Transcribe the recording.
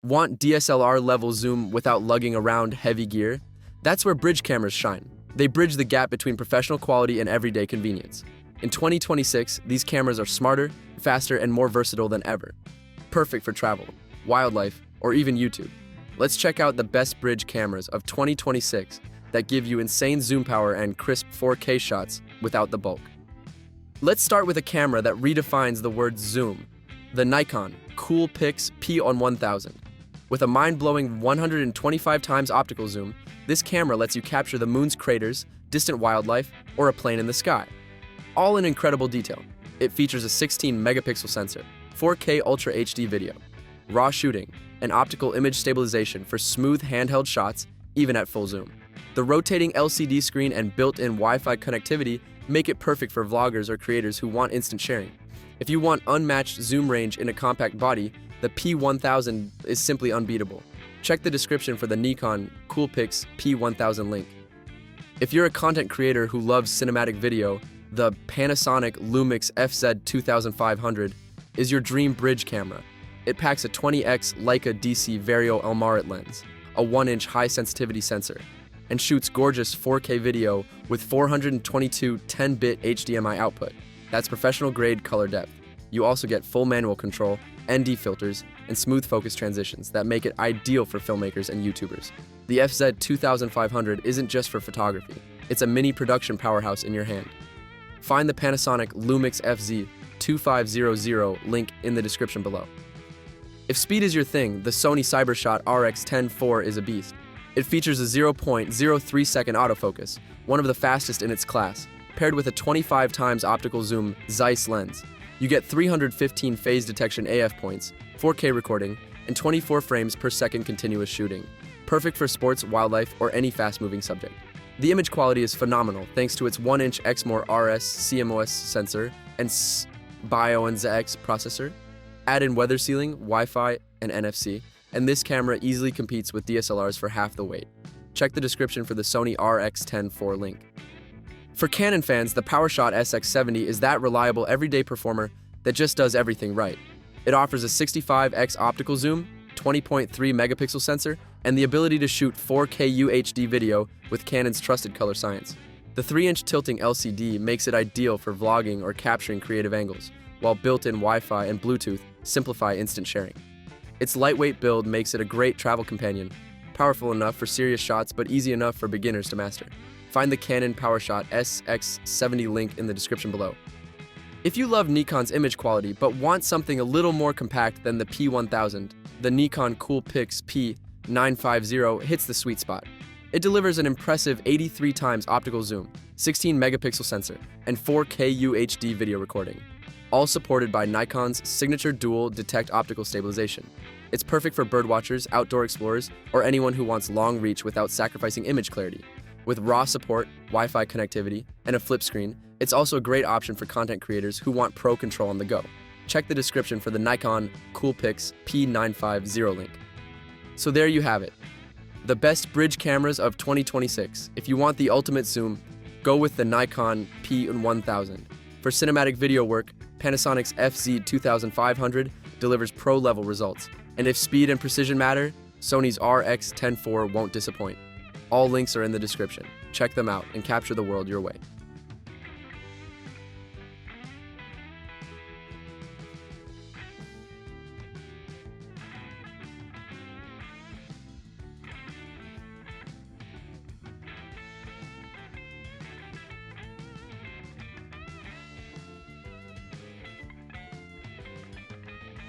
Want DSLR level zoom without lugging around heavy gear? That's where bridge cameras shine. They bridge the gap between professional quality and everyday convenience. In 2026, these cameras are smarter, faster, and more versatile than ever. Perfect for travel, wildlife, or even YouTube. Let's check out the best bridge cameras of 2026 that give you insane zoom power and crisp 4K shots without the bulk. Let's start with a camera that redefines the word zoom, the Nikon COOLPIX P1000. With a mind-blowing 125 times optical zoom, this camera lets you capture the moon's craters, distant wildlife, or a plane in the sky. All in incredible detail. It features a 16-megapixel sensor, 4K Ultra HD video, raw shooting, and optical image stabilization for smooth handheld shots, even at full zoom. The rotating LCD screen and built-in Wi-Fi connectivity make it perfect for vloggers or creators who want instant sharing. If you want unmatched zoom range in a compact body, the P1000 is simply unbeatable. Check the description for the Nikon COOLPIX P1000 link. If you're a content creator who loves cinematic video, the Panasonic LUMIX FZ2500 is your dream bridge camera. It packs a 20x Leica DC Vario Elmarit lens, a 1-inch high-sensitivity sensor, and shoots gorgeous 4K video with 422 10-bit HDMI output. That's professional-grade color depth. You also get full manual control, ND filters, and smooth focus transitions that make it ideal for filmmakers and YouTubers. The FZ2500 isn't just for photography, it's a mini production powerhouse in your hand. Find the Panasonic LUMIX FZ2500 link in the description below. If speed is your thing, the Sony CyberShot RX10 IV is a beast. It features a 0.03 second autofocus, one of the fastest in its class, paired with a 25 times optical zoom Zeiss lens. You get 315 phase detection AF points, 4K recording, and 24 frames per second continuous shooting. Perfect for sports, wildlife, or any fast-moving subject. The image quality is phenomenal thanks to its 1-inch Exmor RS CMOS sensor and BioNZX processor. Add in weather sealing, Wi-Fi, and NFC, and this camera easily competes with DSLRs for half the weight. Check the description for the Sony RX10 IV link. For Canon fans, the Powershot SX70 is that reliable everyday performer that just does everything right. It offers a 65x optical zoom, 20.3 megapixel sensor, and the ability to shoot 4K UHD video with Canon's trusted color science. The 3-inch tilting LCD makes it ideal for vlogging or capturing creative angles, while built-in Wi-Fi and Bluetooth simplify instant sharing. Its lightweight build makes it a great travel companion, powerful enough for serious shots but easy enough for beginners to master. Find the Canon Powershot SX70 link in the description below. If you love Nikon's image quality but want something a little more compact than the P1000, the Nikon COOLPIX P950 hits the sweet spot. It delivers an impressive 83 times optical zoom, 16 megapixel sensor, and 4K UHD video recording, all supported by Nikon's signature dual detect optical stabilization. It's perfect for birdwatchers, outdoor explorers, or anyone who wants long reach without sacrificing image clarity. With RAW support, Wi-Fi connectivity, and a flip screen, it's also a great option for content creators who want pro control on the go. Check the description for the Nikon COOLPIX P950 link. So there you have it. The best bridge cameras of 2026. If you want the ultimate zoom, go with the Nikon P1000. For cinematic video work, Panasonic's FZ2500 delivers pro-level results. And if speed and precision matter, Sony's RX10 IV won't disappoint. All links are in the description. Check them out and capture the world your way.